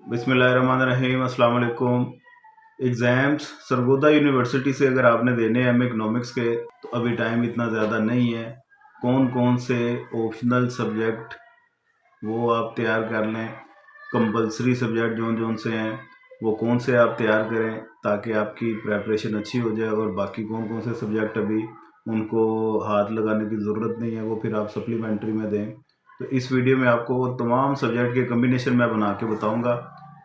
बिस्मिल्लाहिर्रहमानिर्रहीम, अस्सलाम वालेकुम। एग्ज़ाम्स सरगोदा यूनिवर्सिटी से अगर आपने देने हैं इकोनॉमिक्स के, तो अभी टाइम इतना ज़्यादा नहीं है। कौन कौन से ऑप्शनल सब्जेक्ट वो आप तैयार कर लें, कंपलसरी सब्जेक्ट जौन जौन से हैं वो कौन से आप तैयार करें ताकि आपकी प्रेपरेशन अच्छी हो जाए, और बाकी कौन कौन से सब्जेक्ट अभी उनको हाथ लगाने की ज़रूरत नहीं है, वो फिर आप सप्लीमेंट्री में दें। तो इस वीडियो में आपको वो तमाम सब्जेक्ट के कम्बिनेशन मैं बना के बताऊंगा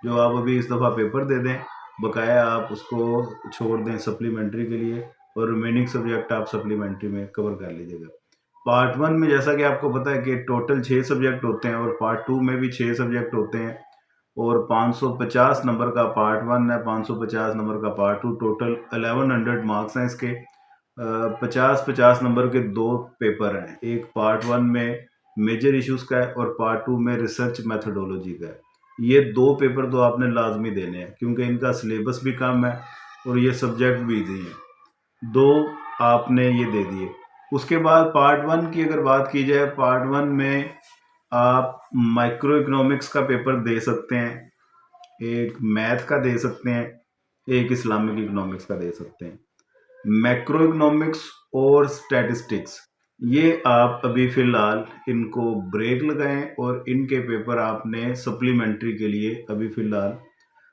जो आप अभी इस दफ़ा पेपर दे दें, बकाया आप उसको छोड़ दें सप्लीमेंट्री के लिए, और रिमेनिंग सब्जेक्ट आप सप्लीमेंट्री में कवर कर लीजिएगा। पार्ट 1 में जैसा कि आपको पता है कि टोटल 6 सब्जेक्ट होते हैं, और पार्ट 2 में भी 6 सब्जेक्ट होते हैं, और 550 नंबर का पार्ट 1 है, 550 नंबर का पार्ट 2, टोटल 1100 मार्क्स हैं इसके। 50-50 नंबर के 2 पेपर हैं, एक पार्ट 1 में मेजर इश्यूज़ का है और पार्ट 2 में रिसर्च मेथडोलॉजी का है। ये 2 पेपर तो आपने लाजमी देने हैं क्योंकि इनका सिलेबस भी कम है और ये सब्जेक्ट भी ईजी हैं। 2 आपने ये दे दिए। उसके बाद पार्ट 1 की अगर बात की जाए, पार्ट 1 में आप माइक्रो इकोनॉमिक्स का पेपर दे सकते हैं, एक मैथ का दे सकते हैं, एक इस्लामिक इकोनॉमिक्स का दे सकते हैं। मैक्रो इकोनॉमिक्स और स्टैटिस्टिक्स, ये आप अभी फ़िलहाल इनको ब्रेक लगाएं और इनके पेपर आपने सप्लीमेंट्री के लिए अभी फ़िलहाल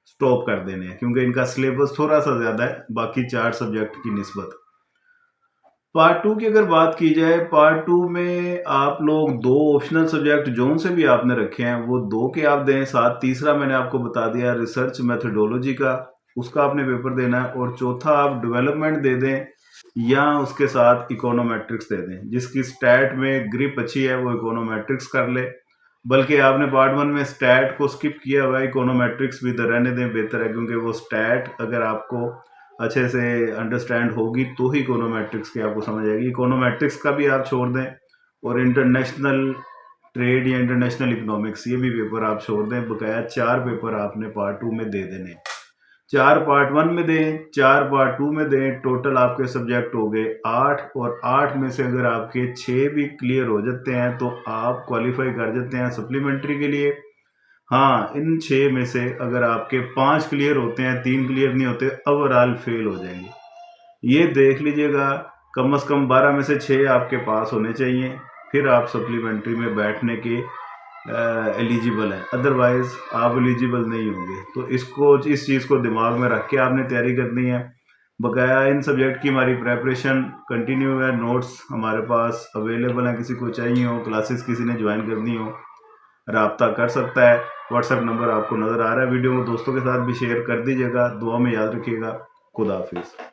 स्टॉप कर देने हैं क्योंकि इनका सिलेबस थोड़ा सा ज़्यादा है बाकी 4 सब्जेक्ट की निस्बत। पार्ट 2 की अगर बात की जाए, पार्ट 2 में आप लोग 2 ऑप्शनल सब्जेक्ट जोन से भी आपने रखे हैं वो 2 के आप दें, साथ तीसरा मैंने आपको बता दिया रिसर्च मेथडोलॉजी का, उसका आपने पेपर देना है, और चौथा आप डेवलपमेंट दे दें या उसके साथ इकोनोमेट्रिक्स दे दें। जिसकी स्टैट में ग्रिप अच्छी है वो इकोनोमेट्रिक्स कर ले, बल्कि आपने पार्ट 1 में स्टैट को स्किप किया हुआ है, इकोनोमेट्रिक्स भी रहने दें, बेहतर है, क्योंकि वो स्टैट अगर आपको अच्छे से अंडरस्टैंड होगी तो ही इकोनोमेट्रिक्स की आपको समझ आएगी। इकोनोमेट्रिक्स का भी आप छोड़ दें, और इंटरनेशनल ट्रेड या इंटरनेशनल इकोनॉमिक्स ये भी पेपर आप छोड़ दें। बकाया 4 पेपर आपने पार्ट 2 में दे देने, 4 पार्ट 1 में दें, 4 पार्ट 2 में दें। टोटल आपके सब्जेक्ट हो गए 8, और 8 में से अगर आपके 6 भी क्लियर हो जाते हैं तो आप क्वालिफाई कर जाते हैं सप्लीमेंट्री के लिए। हाँ, इन 6 में से अगर आपके 5 क्लियर होते हैं, 3 क्लियर नहीं होते, ओवरऑल फेल हो जाएंगे। ये देख लीजिएगा, कम से कम 12 में से 6 आपके पास होने चाहिए, फिर आप सप्लीमेंट्री में बैठने के एलिजिबल हैं, अदरवाइज आप एलिजिबल नहीं होंगे। तो इस चीज़ को दिमाग में रख के आपने तैयारी करनी है। बकाया इन सब्जेक्ट की हमारी प्रेपरेशन कंटिन्यू है, नोट्स हमारे पास अवेलेबल हैं, किसी को चाहिए हो, क्लासेस किसी ने ज्वाइन करनी हो, राब्ता कर सकता है। व्हाट्सएप नंबर आपको नज़र आ रहा है, वीडियो को दोस्तों के साथ भी शेयर कर दीजिएगा। दुआ में याद रखिएगा। खुदा हाफिज़।